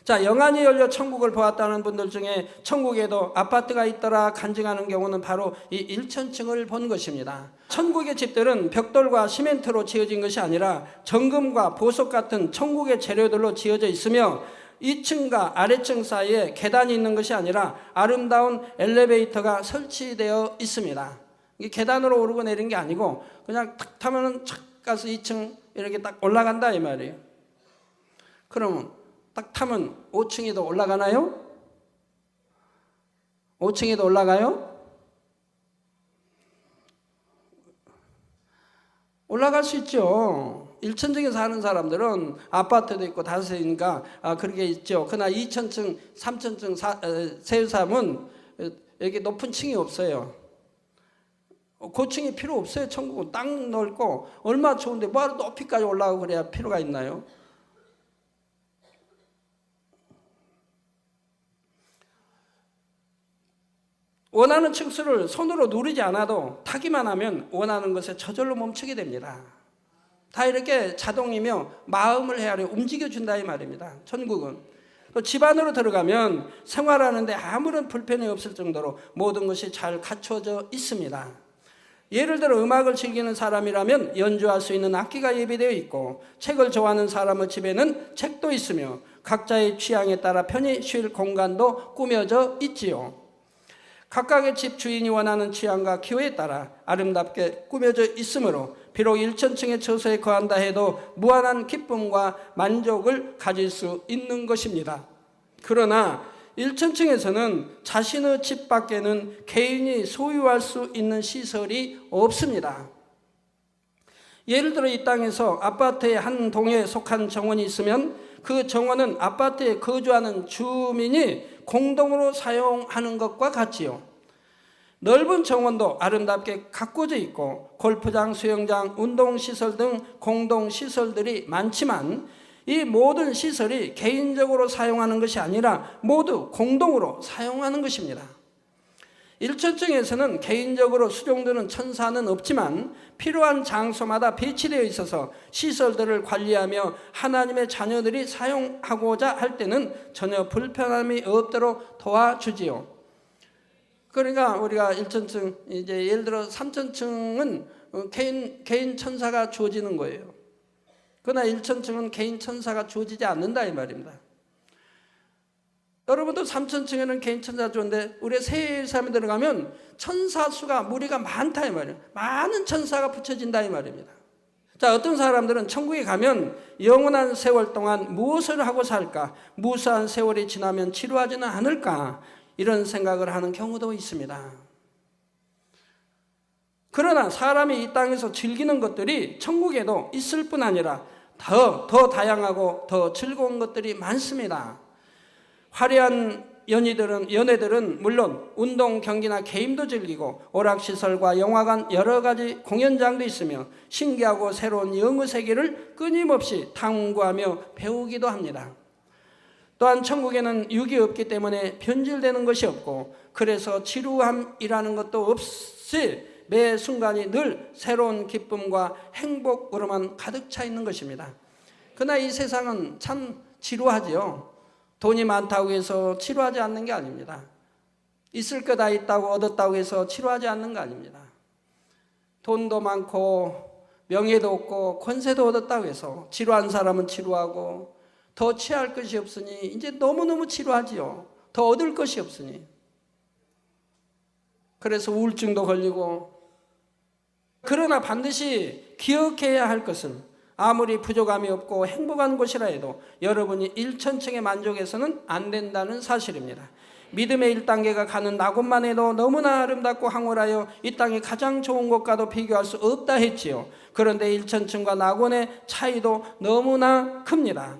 [SPEAKER 1] 자, 영안이 열려 천국을 보았다는 분들 중에 천국에도 아파트가 있더라 간증하는 경우는 바로 이 1천층을 본 것입니다. 천국의 집들은 벽돌과 시멘트로 지어진 것이 아니라 정금과 보석 같은 천국의 재료들로 지어져 있으며 2층과 아래층 사이에 계단이 있는 것이 아니라 아름다운 엘리베이터가 설치되어 있습니다. 이게 계단으로 오르고 내리는 게 아니고 그냥 탁 타면은 착 가서 2층 이렇게 딱 올라간다 이 말이에요. 그러면 딱 타면 5층에도 올라가나요? 5층에도 올라가요? 올라갈 수 있죠. 1천층에 사는 사람들은 아파트도 있고 다섯이니까 그렇게 있죠. 그러나 2천층, 3천층 세우삼은 여기 높은 층이 없어요. 고층이 필요 없어요. 천국은 땅 넓고 얼마나 좋은데 뭐하러 높이까지 올라가고 그래야 필요가 있나요? 원하는 층수를 손으로 누르지 않아도 타기만 하면 원하는 것에 저절로 멈추게 됩니다. 다 이렇게 자동이며 마음을 헤아려 움직여준다 이 말입니다. 천국은. 또 집 안으로 들어가면 생활하는데 아무런 불편이 없을 정도로 모든 것이 잘 갖춰져 있습니다. 예를 들어 음악을 즐기는 사람이라면 연주할 수 있는 악기가 예비되어 있고 책을 좋아하는 사람의 집에는 책도 있으며 각자의 취향에 따라 편히 쉴 공간도 꾸며져 있지요. 각각의 집 주인이 원하는 취향과 기호에 따라 아름답게 꾸며져 있으므로 비록 1천층의 처소에 거한다 해도 무한한 기쁨과 만족을 가질 수 있는 것입니다. 그러나 1천층에서는 자신의 집 밖에는 개인이 소유할 수 있는 시설이 없습니다. 예를 들어 이 땅에서 아파트의 한 동에 속한 정원이 있으면 그 정원은 아파트에 거주하는 주민이 공동으로 사용하는 것과 같지요. 넓은 정원도 아름답게 가꾸어져 있고 골프장, 수영장, 운동시설 등 공동시설들이 많지만 이 모든 시설이 개인적으로 사용하는 것이 아니라 모두 공동으로 사용하는 것입니다. 1천층에서는 개인적으로 수용되는 천사는 없지만 필요한 장소마다 배치되어 있어서 시설들을 관리하며 하나님의 자녀들이 사용하고자 할 때는 전혀 불편함이 없도록 도와주지요. 그러니까 우리가 1천층, 이제 예를 들어 3천층은 개인 천사가 주어지는 거예요. 그러나 1천층은 개인 천사가 주어지지 않는다 이 말입니다. 여러분도 3천층에는 개인 천사 주는데 우리 세상에 들어가면 천사 수가 무리가 많다 이 말이에요. 많은 천사가 붙여진다 이 말입니다. 자, 어떤 사람들은 천국에 가면 영원한 세월 동안 무엇을 하고 살까? 무수한 세월이 지나면 지루하지는 않을까? 이런 생각을 하는 경우도 있습니다. 그러나 사람이 이 땅에서 즐기는 것들이 천국에도 있을 뿐 아니라 더 다양하고 더 즐거운 것들이 많습니다. 화려한 연예들은 물론 운동, 경기나 게임도 즐기고 오락시설과 영화관, 여러 가지 공연장도 있으며 신기하고 새로운 영어 세계를 끊임없이 탐구하며 배우기도 합니다. 또한 천국에는 육이 없기 때문에 변질되는 것이 없고 그래서 지루함이라는 것도 없이 매 순간이 늘 새로운 기쁨과 행복으로만 가득 차 있는 것입니다. 그러나 이 세상은 참 지루하지요. 돈이 많다고 해서 지루하지 않는 게 아닙니다. 있을 거 다 있다고 얻었다고 해서 지루하지 않는 거 아닙니다. 돈도 많고 명예도 없고 권세도 얻었다고 해서 지루한 사람은 지루하고 더 취할 것이 없으니 이제 너무너무 지루하지요. 더 얻을 것이 없으니. 그래서 우울증도 걸리고. 그러나 반드시 기억해야 할 것은 아무리 부족함이 없고 행복한 곳이라 해도 여러분이 1천층에 만족해서는 안 된다는 사실입니다. 믿음의 1단계가 가는 낙원만 해도 너무나 아름답고 황홀하여 이 땅의 가장 좋은 곳과도 비교할 수 없다 했지요. 그런데 1천층과 낙원의 차이도 너무나 큽니다.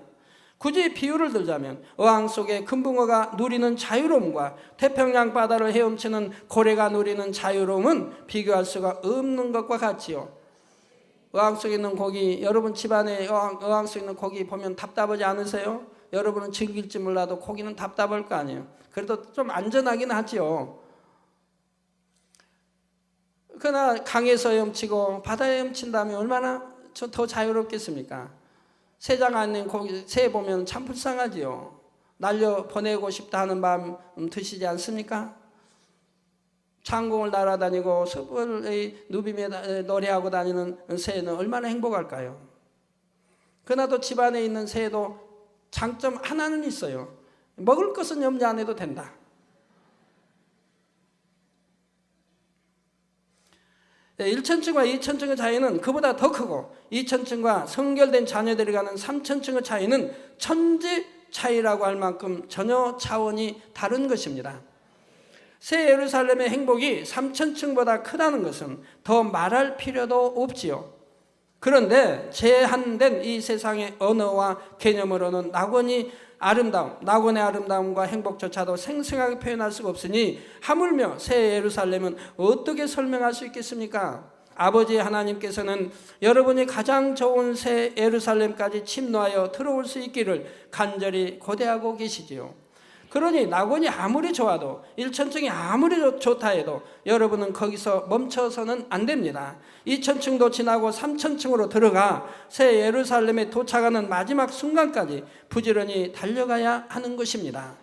[SPEAKER 1] 굳이 비유를 들자면 어항 속의 금붕어가 누리는 자유로움과 태평양 바다를 헤엄치는 고래가 누리는 자유로움은 비교할 수가 없는 것과 같지요. 어항 속에 있는 고기, 여러분 집안에 어항 속에 있는 고기 보면 답답하지 않으세요? 여러분은 즐길지 몰라도 고기는 답답할 거 아니에요. 그래도 좀 안전하긴 하지요. 그러나 강에서 헤엄치고 바다에 헤엄친다면 얼마나 더 자유롭겠습니까? 새장 안에 고기, 새 보면 참 불쌍하지요. 날려 보내고 싶다 하는 마음 드시지 않습니까? 창공을 날아다니고 숲의 누비며 노래하고 다니는 새는 얼마나 행복할까요? 그러나 또 집안에 있는 새도 장점 하나는 있어요. 먹을 것은 염려 안 해도 된다. 네, 1천층과 2천층의 차이는 그보다 더 크고 2천층과 성결된 자녀들이 가는 3천층의 차이는 천지 차이라고 할 만큼 전혀 차원이 다른 것입니다. 새 예루살렘의 행복이 3천층보다 크다는 것은 더 말할 필요도 없지요. 그런데 제한된 이 세상의 언어와 개념으로는 낙원의 아름다움과 행복조차도 생생하게 표현할 수가 없으니 하물며 새 예루살렘은 어떻게 설명할 수 있겠습니까? 아버지 하나님께서는 여러분이 가장 좋은 새 예루살렘까지 침노하여 들어올 수 있기를 간절히 고대하고 계시지요. 그러니 낙원이 아무리 좋아도 1천층이 아무리 좋다 해도 여러분은 거기서 멈춰서는 안 됩니다. 2천층도 지나고 3천층으로 들어가 새 예루살렘에 도착하는 마지막 순간까지 부지런히 달려가야 하는 것입니다.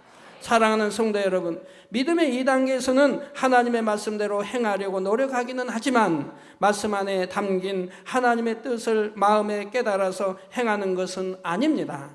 [SPEAKER 1] 사랑하는 성도 여러분, 믿음의 2단계에서는 하나님의 말씀대로 행하려고 노력하기는 하지만 말씀 안에 담긴 하나님의 뜻을 마음에 깨달아서 행하는 것은 아닙니다.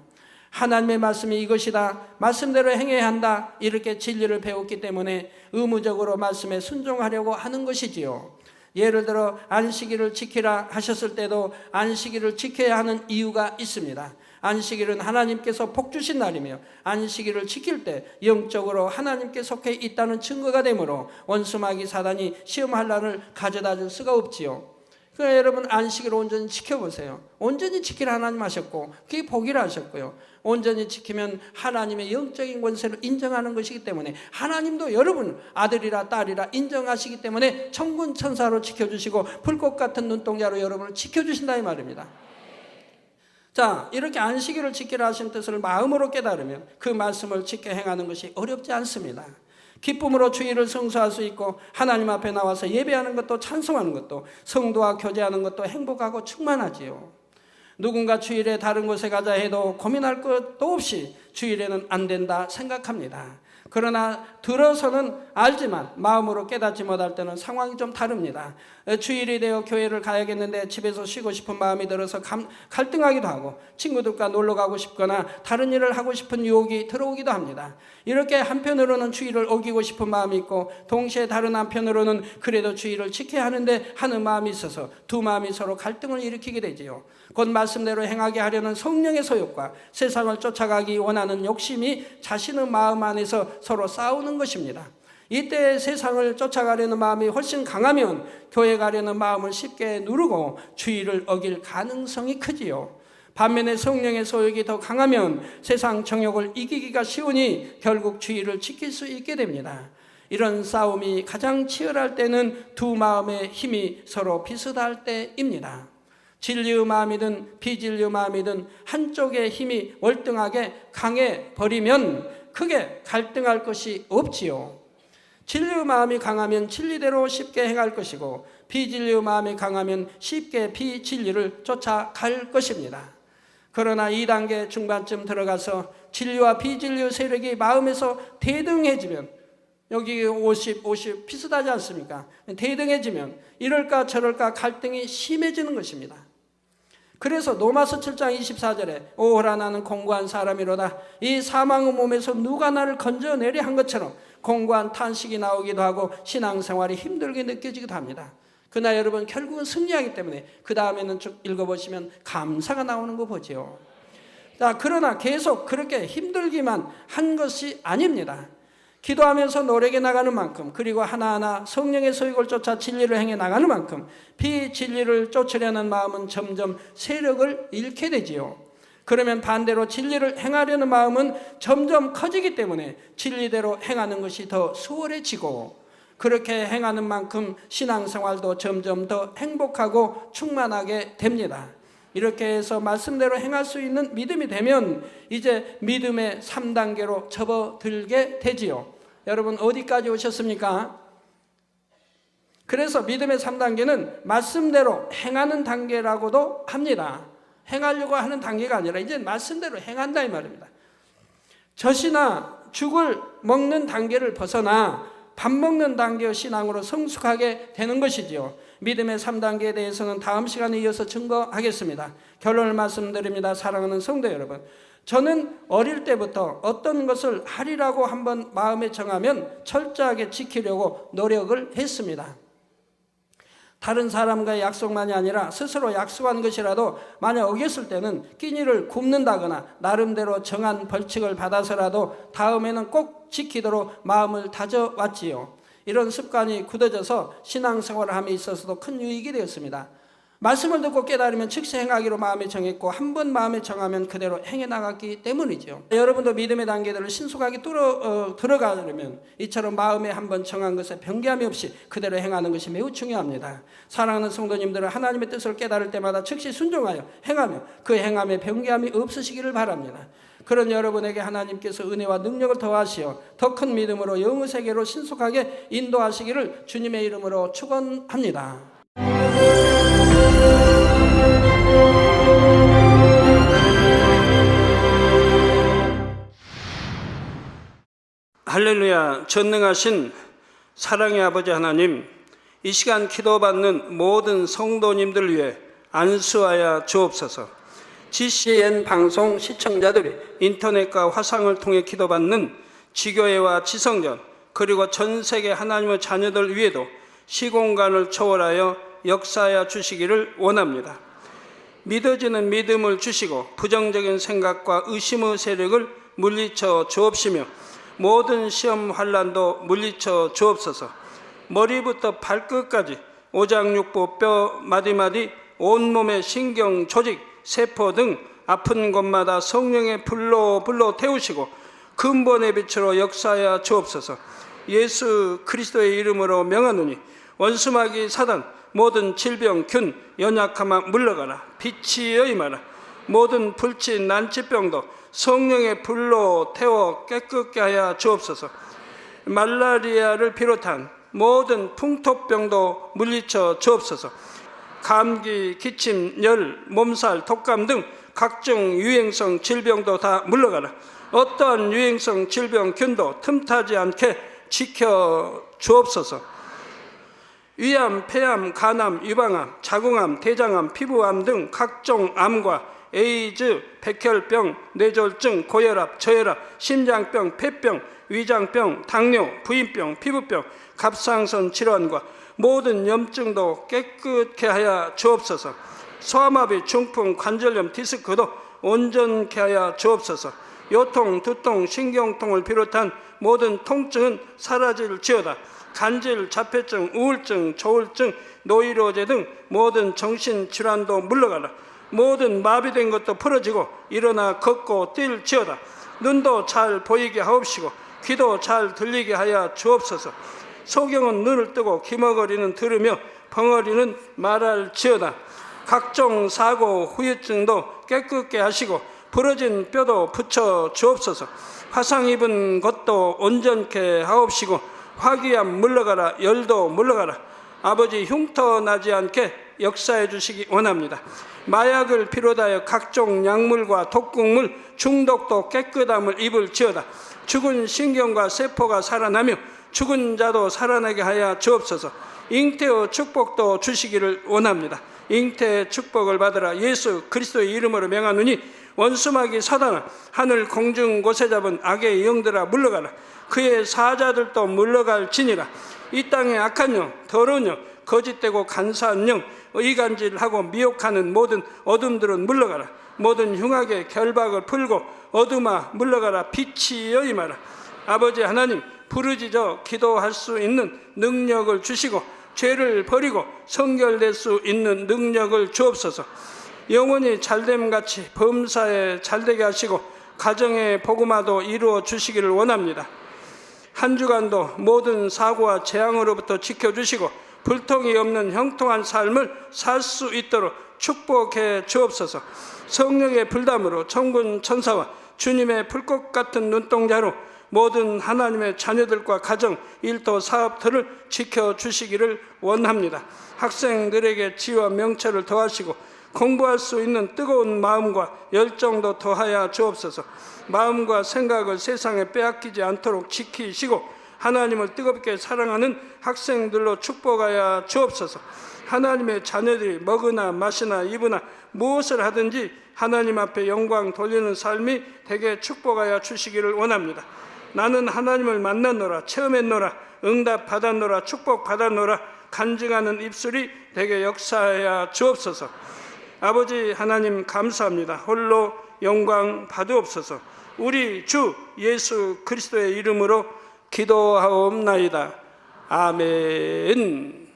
[SPEAKER 1] 하나님의 말씀이 이것이다, 말씀대로 행해야 한다, 이렇게 진리를 배웠기 때문에 의무적으로 말씀에 순종하려고 하는 것이지요. 예를 들어 안식일을 지키라 하셨을 때도 안식일을 지켜야 하는 이유가 있습니다. 안식일은 하나님께서 복 주신 날이며 안식일을 지킬 때 영적으로 하나님께 속해 있다는 증거가 되므로 원수마귀 사단이 시험할 날을 가져다 줄 수가 없지요. 그러나 여러분 안식일을 온전히 지켜보세요. 온전히 지키라 하나님 하셨고 그게 복이라 하셨고요. 온전히 지키면 하나님의 영적인 권세를 인정하는 것이기 때문에 하나님도 여러분 아들이라 딸이라 인정하시기 때문에 천군 천사로 지켜주시고 불꽃 같은 눈동자로 여러분을 지켜주신다 이 말입니다. 자, 이렇게 안식일을 지키라 하신 뜻을 마음으로 깨달으면 그 말씀을 지켜 행하는 것이 어렵지 않습니다. 기쁨으로 주일을 성수할 수 있고 하나님 앞에 나와서 예배하는 것도 찬송하는 것도 성도와 교제하는 것도 행복하고 충만하지요. 누군가 주일에 다른 곳에 가자 해도 고민할 것도 없이 주일에는 안 된다 생각합니다. 그러나 들어서는 알지만 마음으로 깨닫지 못할 때는 상황이 좀 다릅니다. 주일이 되어 교회를 가야겠는데 집에서 쉬고 싶은 마음이 들어서 갈등하기도 하고, 친구들과 놀러 가고 싶거나 다른 일을 하고 싶은 유혹이 들어오기도 합니다. 이렇게 한편으로는 주일을 어기고 싶은 마음이 있고, 동시에 다른 한편으로는 그래도 주일을 지켜야 하는데 하는 마음이 있어서 두 마음이 서로 갈등을 일으키게 되지요. 곧 말씀대로 행하게 하려는 성령의 소욕과 세상을 쫓아가기 원하는 욕심이 자신의 마음 안에서 서로 싸우는 것입니다. 이때 세상을 쫓아가려는 마음이 훨씬 강하면 교회 가려는 마음을 쉽게 누르고 주의를 어길 가능성이 크지요. 반면에 성령의 소욕이 더 강하면 세상 정욕을 이기기가 쉬우니 결국 주의를 지킬 수 있게 됩니다. 이런 싸움이 가장 치열할 때는 두 마음의 힘이 서로 비슷할 때입니다. 진리의 마음이든 비진리의 마음이든 한쪽의 힘이 월등하게 강해 버리면 크게 갈등할 것이 없지요. 진리의 마음이 강하면 진리대로 쉽게 행할 것이고, 비진리의 마음이 강하면 쉽게 비진리를 쫓아갈 것입니다. 그러나 2단계 중반쯤 들어가서 진리와 비진리의 세력이 마음에서 대등해지면, 여기 50 비슷하지 않습니까? 대등해지면 이럴까 저럴까 갈등이 심해지는 것입니다. 그래서 로마서 7장 24절에 오호라 나는 공고한 사람이로다. 이 사망의 몸에서 누가 나를 건져내려 한 것처럼 공고한 탄식이 나오기도 하고 신앙생활이 힘들게 느껴지기도 합니다. 그러나 여러분, 결국은 승리하기 때문에 그 다음에는 쭉 읽어보시면 감사가 나오는 거 보죠. 자, 그러나 계속 그렇게 힘들기만 한 것이 아닙니다. 기도하면서 노력해 나가는 만큼, 그리고 하나하나 성령의 소욕을 쫓아 진리를 행해 나가는 만큼 비진리를 쫓으려는 마음은 점점 세력을 잃게 되지요. 그러면 반대로 진리를 행하려는 마음은 점점 커지기 때문에 진리대로 행하는 것이 더 수월해지고, 그렇게 행하는 만큼 신앙생활도 점점 더 행복하고 충만하게 됩니다. 이렇게 해서 말씀대로 행할 수 있는 믿음이 되면 이제 믿음의 3단계로 접어들게 되지요. 여러분, 어디까지 오셨습니까? 그래서 믿음의 3단계는 말씀대로 행하는 단계라고도 합니다. 행하려고 하는 단계가 아니라 이제 말씀대로 행한다 이 말입니다. 젖이나 죽을 먹는 단계를 벗어나 밥 먹는 단계의 신앙으로 성숙하게 되는 것이지요. 믿음의 3단계에 대해서는 다음 시간에 이어서 증거하겠습니다. 결론을 말씀드립니다. 사랑하는 성도 여러분, 저는 어릴 때부터 어떤 것을 하리라고 한번 마음에 정하면 철저하게 지키려고 노력을 했습니다. 다른 사람과의 약속만이 아니라 스스로 약속한 것이라도 만약 어겼을 때는 끼니를 굽는다거나 나름대로 정한 벌칙을 받아서라도 다음에는 꼭 지키도록 마음을 다져왔지요. 이런 습관이 굳어져서 신앙생활을 함에 있어서도 큰 유익이 되었습니다. 말씀을 듣고 깨달으면 즉시 행하기로 마음에 정했고, 한 번 마음에 정하면 그대로 행해 나갔기 때문이죠. 여러분도 믿음의 단계들을 신속하게 들어가려면 이처럼 마음에 한 번 정한 것에 변개함이 없이 그대로 행하는 것이 매우 중요합니다. 사랑하는 성도님들은 하나님의 뜻을 깨달을 때마다 즉시 순종하여 행하며 그 행함에 변개함이 없으시기를 바랍니다. 그런 여러분에게 하나님께서 은혜와 능력을 더하시어 더 큰 믿음으로 영의 세계로 신속하게 인도하시기를 주님의 이름으로 축원합니다. 할렐루야. 전능하신 사랑의 아버지 하나님, 이 시간 기도받는 모든 성도님들을 위해 안수하여 주옵소서. GCN 방송 시청자들이 인터넷과 화상을 통해 기도받는 지교회와 지성전, 그리고 전 세계 하나님의 자녀들 위에도 시공간을 초월하여 역사하여 주시기를 원합니다. 믿어지는 믿음을 주시고 부정적인 생각과 의심의 세력을 물리쳐 주옵시며 모든 시험 환난도 물리쳐 주옵소서. 머리부터 발끝까지 오장육부 뼈 마디마디 온몸의 신경 조직 세포 등 아픈 곳마다 성령의 불로 태우시고 근본의 빛으로 역사하여 주옵소서. 예수 그리스도의 이름으로 명하노니 원수마귀 사단 모든 질병 균 연약함아 물러가라. 빛이 임하라. 모든 불치 난치병도 성령의 불로 태워 깨끗게 하여 주옵소서. 말라리아를 비롯한 모든 풍토병도 물리쳐 주옵소서. 감기, 기침, 열, 몸살, 독감 등 각종 유행성 질병도 다 물러가라. 어떠한 유행성 질병균도 틈타지 않게 지켜 주옵소서. 위암, 폐암, 간암, 유방암, 자궁암, 대장암, 피부암 등 각종 암과 에이즈, 백혈병, 뇌졸중, 고혈압, 저혈압, 심장병, 폐병, 위장병, 당뇨, 부인병, 피부병, 갑상선 질환과 모든 염증도 깨끗게 하여 주옵소서. 소아마비, 중풍, 관절염, 디스크도 온전케 하여 주옵소서. 요통, 두통, 신경통을 비롯한 모든 통증은 사라질지어다. 간질, 자폐증, 우울증, 조울증, 노이로제 등 모든 정신질환도 물러가라. 모든 마비된 것도 풀어지고 일어나 걷고 뛸지어다. 눈도 잘 보이게 하옵시고 귀도 잘 들리게 하여 주옵소서. 소경은 눈을 뜨고 기머거리는 들으며 벙어리는 말할지어다. 각종 사고, 후유증도 깨끗게 하시고 부러진 뼈도 붙여 주옵소서. 화상 입은 것도 온전케 하옵시고 화기암 물러가라. 열도 물러가라. 아버지 흉터 나지 않게 역사해 주시기 원합니다. 마약을 비롯하여 각종 약물과 독극물 중독도 깨끗함을 입을지어다. 죽은 신경과 세포가 살아나며 죽은 자도 살아나게 하여 주옵소서. 잉태의 축복도 주시기를 원합니다. 잉태의 축복을 받으라. 예수 그리스도의 이름으로 명하노니 원수마귀 사단아, 하늘 공중 곳에 잡은 악의 영들아 물러가라. 그의 사자들도 물러갈지니라. 이 땅의 악한 영, 더러운 영, 거짓되고 간사한 영, 의간질하고 미혹하는 모든 어둠들은 물러가라. 모든 흉악의 결박을 풀고 어둠아 물러가라. 빛이여 임하라. 아버지 하나님, 부르짖어 기도할 수 있는 능력을 주시고 죄를 버리고 성결될 수 있는 능력을 주옵소서. 영원히 잘됨같이 범사에 잘되게 하시고 가정의 복음화도 이루어 주시기를 원합니다. 한 주간도 모든 사고와 재앙으로부터 지켜주시고 불통이 없는 형통한 삶을 살 수 있도록 축복해 주옵소서. 성령의 불담으로 천군 천사와 주님의 불꽃 같은 눈동자로 모든 하나님의 자녀들과 가정, 일도, 사업들을 지켜주시기를 원합니다. 학생들에게 지혜와 명철을 더하시고 공부할 수 있는 뜨거운 마음과 열정도 더하여 주옵소서. 마음과 생각을 세상에 빼앗기지 않도록 지키시고 하나님을 뜨겁게 사랑하는 학생들로 축복하여 주옵소서. 하나님의 자녀들이 먹으나 마시나 입으나 무엇을 하든지 하나님 앞에 영광 돌리는 삶이 되게 축복하여 주시기를 원합니다. 나는 하나님을 만났노라, 체험했노라, 응답 받았노라, 축복 받았노라 간증하는 입술이 되게 역사하여 주옵소서. 아버지 하나님 감사합니다. 홀로 영광 받으옵소서. 우리 주 예수 그리스도의 이름으로 기도하옵나이다. 아멘.